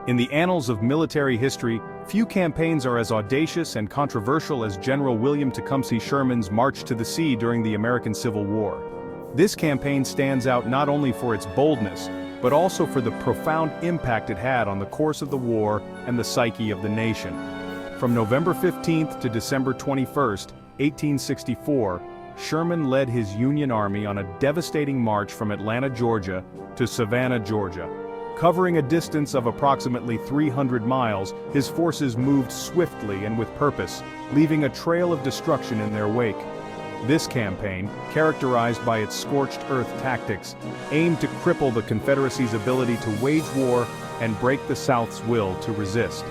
In the annals of military history, few campaigns are as audacious and controversial as General William Tecumseh Sherman's march to the sea during the American Civil War. This campaign stands out not only for its boldness, but also for the profound impact it had on the course of the war and the psyche of the nation. From November 15th to December 21st, 1864, Sherman led his Union Army on a devastating march from Atlanta, Georgia, to Savannah, Georgia. Covering a distance of approximately 300 miles, his forces moved swiftly and with purpose, leaving a trail of destruction in their wake. This campaign, characterized by its scorched earth tactics, aimed to cripple the Confederacy's ability to wage war and break the South's will to resist.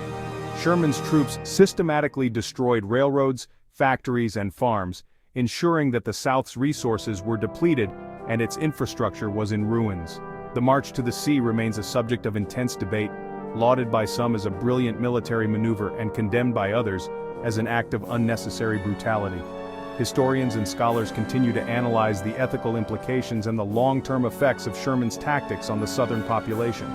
Sherman's troops systematically destroyed railroads, factories, and farms, ensuring that the South's resources were depleted and its infrastructure was in ruins. The march to the sea remains a subject of intense debate, lauded by some as a brilliant military maneuver and condemned by others as an act of unnecessary brutality. Historians and scholars continue to analyze the ethical implications and the long-term effects of Sherman's tactics on the Southern population.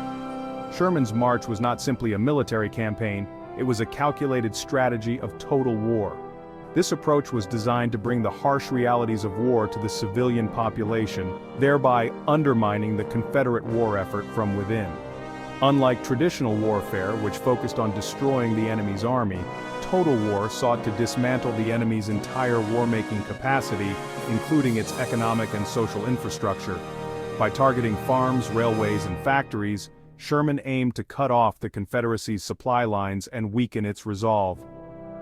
Sherman's march was not simply a military campaign, it was a calculated strategy of total war. This approach was designed to bring the harsh realities of war to the civilian population, thereby undermining the Confederate war effort from within. Unlike traditional warfare, which focused on destroying the enemy's army, total war sought to dismantle the enemy's entire war-making capacity, including its economic and social infrastructure. By targeting farms, railways, and factories, Sherman aimed to cut off the Confederacy's supply lines and weaken its resolve.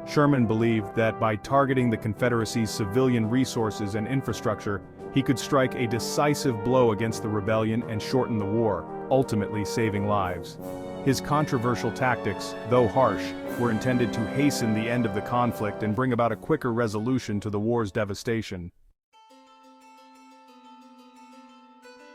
Sherman believed that by targeting the Confederacy's civilian resources and infrastructure, he could strike a decisive blow against the rebellion and shorten the war, ultimately saving lives. His controversial tactics, though harsh, were intended to hasten the end of the conflict and bring about a quicker resolution to the war's devastation.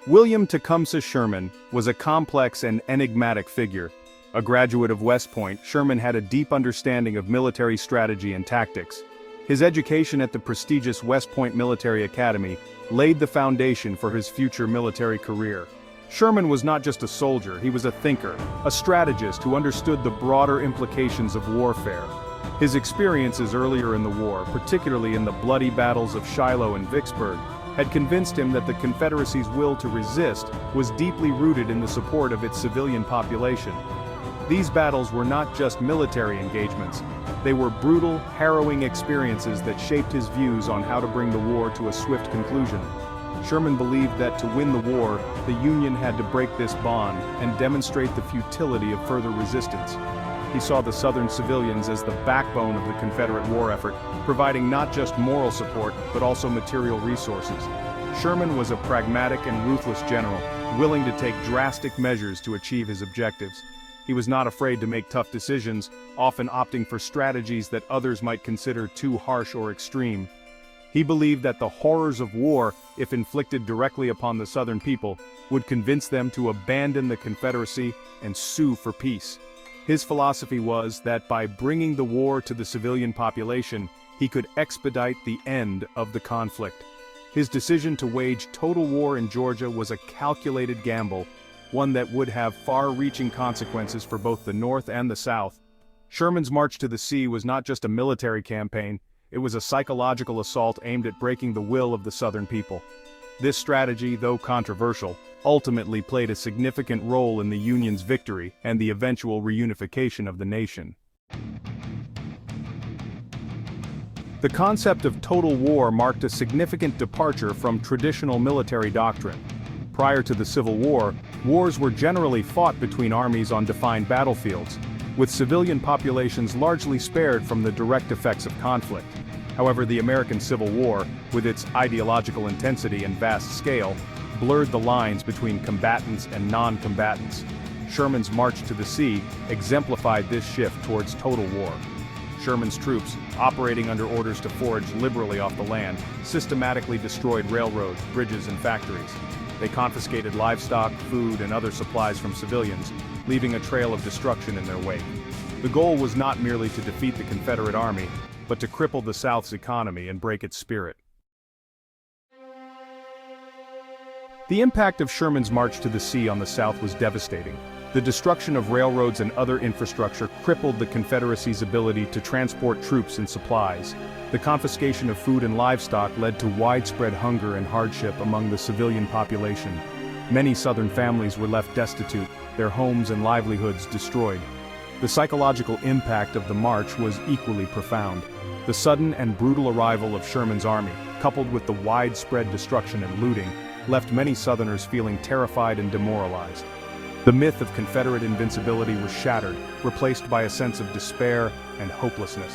William Tecumseh Sherman was a complex and enigmatic figure. A graduate of West Point, Sherman had a deep understanding of military strategy and tactics. His education at the prestigious West Point Military Academy laid the foundation for his future military career. Sherman was not just a soldier, he was a thinker, a strategist who understood the broader implications of warfare. His experiences earlier in the war, particularly in the bloody battles of Shiloh and Vicksburg, had convinced him that the Confederacy's will to resist was deeply rooted in the support of its civilian population. These battles were not just military engagements, they were brutal, harrowing experiences that shaped his views on how to bring the war to a swift conclusion. Sherman believed that to win the war, the Union had to break this bond and demonstrate the futility of further resistance. He saw the Southern civilians as the backbone of the Confederate war effort, providing not just moral support, but also material resources. Sherman was a pragmatic and ruthless general, willing to take drastic measures to achieve his objectives. He was not afraid to make tough decisions, often opting for strategies that others might consider too harsh or extreme. He believed that the horrors of war, if inflicted directly upon the Southern people, would convince them to abandon the Confederacy and sue for peace. His philosophy was that by bringing the war to the civilian population, he could expedite the end of the conflict. His decision to wage total war in Georgia was a calculated gamble, one that would have far-reaching consequences for both the North and the South. Sherman's march to the sea was not just a military campaign, it was a psychological assault aimed at breaking the will of the Southern people. This strategy, though controversial, ultimately played a significant role in the Union's victory and the eventual reunification of the nation. The concept of total war marked a significant departure from traditional military doctrine. Prior to the Civil War, wars were generally fought between armies on defined battlefields, with civilian populations largely spared from the direct effects of conflict. However, the American Civil War, with its ideological intensity and vast scale, blurred the lines between combatants and non-combatants. Sherman's march to the sea exemplified this shift towards total war. Sherman's troops, operating under orders to forage liberally off the land, systematically destroyed railroads, bridges, and factories. They confiscated livestock, food, and other supplies from civilians, leaving a trail of destruction in their wake. The goal was not merely to defeat the Confederate Army, but to cripple the South's economy and break its spirit. The impact of Sherman's march to the sea on the South was devastating. The destruction of railroads and other infrastructure crippled the Confederacy's ability to transport troops and supplies. The confiscation of food and livestock led to widespread hunger and hardship among the civilian population. Many Southern families were left destitute, their homes and livelihoods destroyed. The psychological impact of the march was equally profound. The sudden and brutal arrival of Sherman's army, coupled with the widespread destruction and looting, left many Southerners feeling terrified and demoralized. The myth of Confederate invincibility was shattered, replaced by a sense of despair and hopelessness.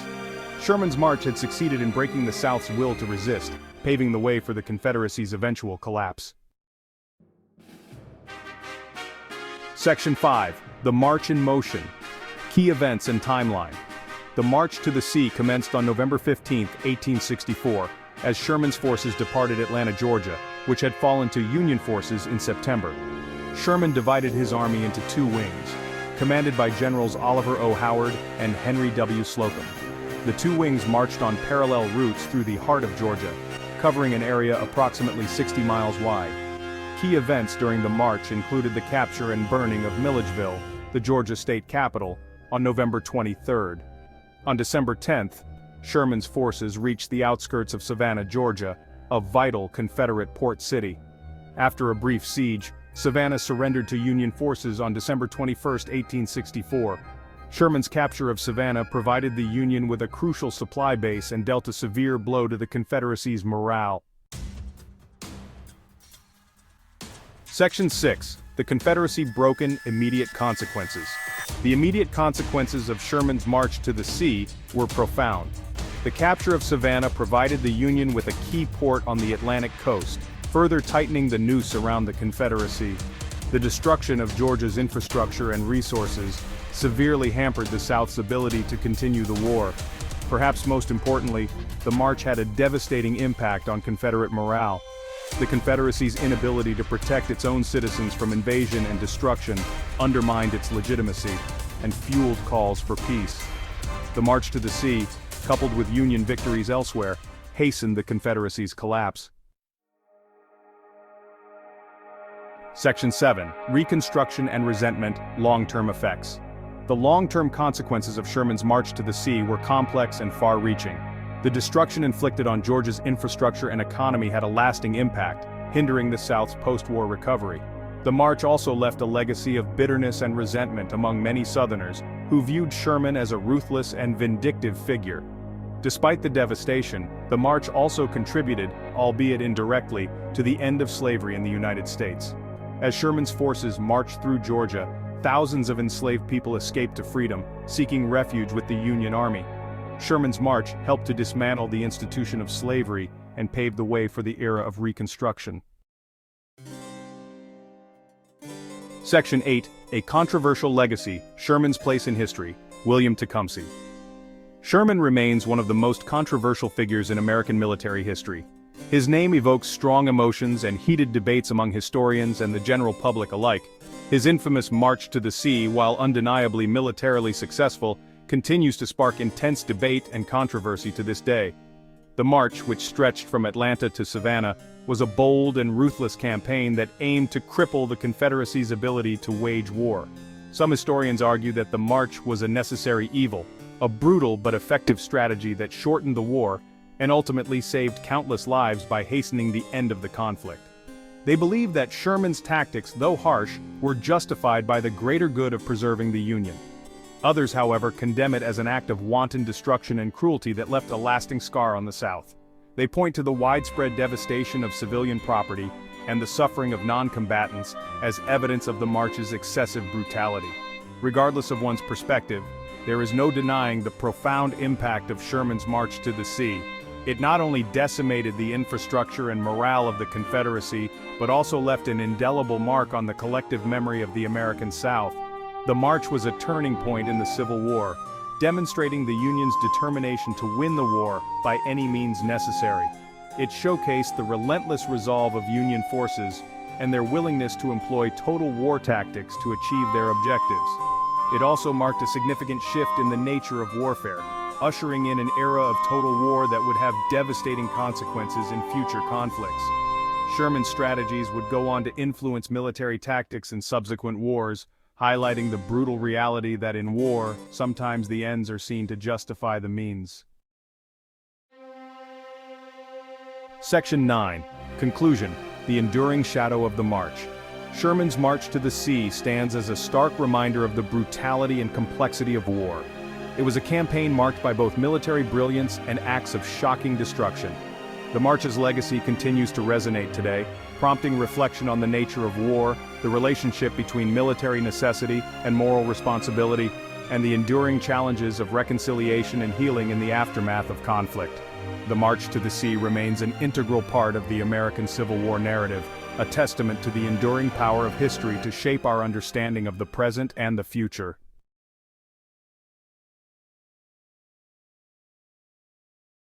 Sherman's march had succeeded in breaking the South's will to resist, paving the way for the Confederacy's eventual collapse. Section 5. The March in Motion. Key events and timeline. The March to the Sea commenced on November 15, 1864, as Sherman's forces departed Atlanta, Georgia, which had fallen to Union forces in September. Sherman divided his army into two wings, commanded by Generals Oliver O. Howard and Henry W. Slocum. The two wings marched on parallel routes through the heart of Georgia, covering an area approximately 60 miles wide. Key events during the march included the capture and burning of Milledgeville, the Georgia state capital, on November 23rd. On December 10th, Sherman's forces reached the outskirts of Savannah, Georgia, a vital Confederate port city. After a brief siege, Savannah surrendered to Union forces on December 21, 1864. Sherman's capture of Savannah provided the Union with a crucial supply base and dealt a severe blow to the Confederacy's morale. Section 6. The Confederacy broken immediate consequences. The immediate consequences of Sherman's march to the sea were profound. The capture of Savannah provided the Union with a key port on the Atlantic coast, further tightening the noose around the Confederacy. The destruction of Georgia's infrastructure and resources severely hampered the South's ability to continue the war. Perhaps most importantly, the march had a devastating impact on Confederate morale. The Confederacy's inability to protect its own citizens from invasion and destruction undermined its legitimacy and fueled calls for peace. The march to the sea, coupled with Union victories elsewhere, hastened the Confederacy's collapse. Section 7. Reconstruction and Resentment, Long-Term Effects. The long-term consequences of Sherman's march to the sea were complex and far-reaching. The destruction inflicted on Georgia's infrastructure and economy had a lasting impact, hindering the South's post-war recovery. The march also left a legacy of bitterness and resentment among many Southerners, who viewed Sherman as a ruthless and vindictive figure. Despite the devastation, the march also contributed, albeit indirectly, to the end of slavery in the United States. As Sherman's forces marched through Georgia, thousands of enslaved people escaped to freedom, seeking refuge with the Union Army. Sherman's march helped to dismantle the institution of slavery and pave the way for the era of Reconstruction. Section 8. A Controversial Legacy, Sherman's Place in History, William Tecumseh. Sherman remains one of the most controversial figures in American military history. His name evokes strong emotions and heated debates among historians and the general public alike. His infamous march to the sea, while undeniably militarily successful, continues to spark intense debate and controversy to this day. The march, which stretched from Atlanta to Savannah, was a bold and ruthless campaign that aimed to cripple the Confederacy's ability to wage war. Some historians argue that the march was a necessary evil, a brutal but effective strategy that shortened the war and ultimately saved countless lives by hastening the end of the conflict. They believe that Sherman's tactics, though harsh, were justified by the greater good of preserving the Union. Others, however, condemn it as an act of wanton destruction and cruelty that left a lasting scar on the South. They point to the widespread devastation of civilian property and the suffering of non-combatants as evidence of the march's excessive brutality. Regardless of one's perspective, there is no denying the profound impact of Sherman's march to the sea. It not only decimated the infrastructure and morale of the Confederacy, but also left an indelible mark on the collective memory of the American South. The march was a turning point in the Civil War, demonstrating the Union's determination to win the war by any means necessary. It showcased the relentless resolve of Union forces and their willingness to employ total war tactics to achieve their objectives. It also marked a significant shift in the nature of warfare, ushering in an era of total war that would have devastating consequences in future conflicts. Sherman's strategies would go on to influence military tactics in subsequent wars, highlighting the brutal reality that in war, sometimes the ends are seen to justify the means. Section 9. Conclusion. The enduring shadow of the march. Sherman's march to the sea stands as a stark reminder of the brutality and complexity of war. It was a campaign marked by both military brilliance and acts of shocking destruction. The march's legacy continues to resonate today, prompting reflection on the nature of war, the relationship between military necessity and moral responsibility, and the enduring challenges of reconciliation and healing in the aftermath of conflict. The March to the Sea remains an integral part of the American Civil War narrative, a testament to the enduring power of history to shape our understanding of the present and the future.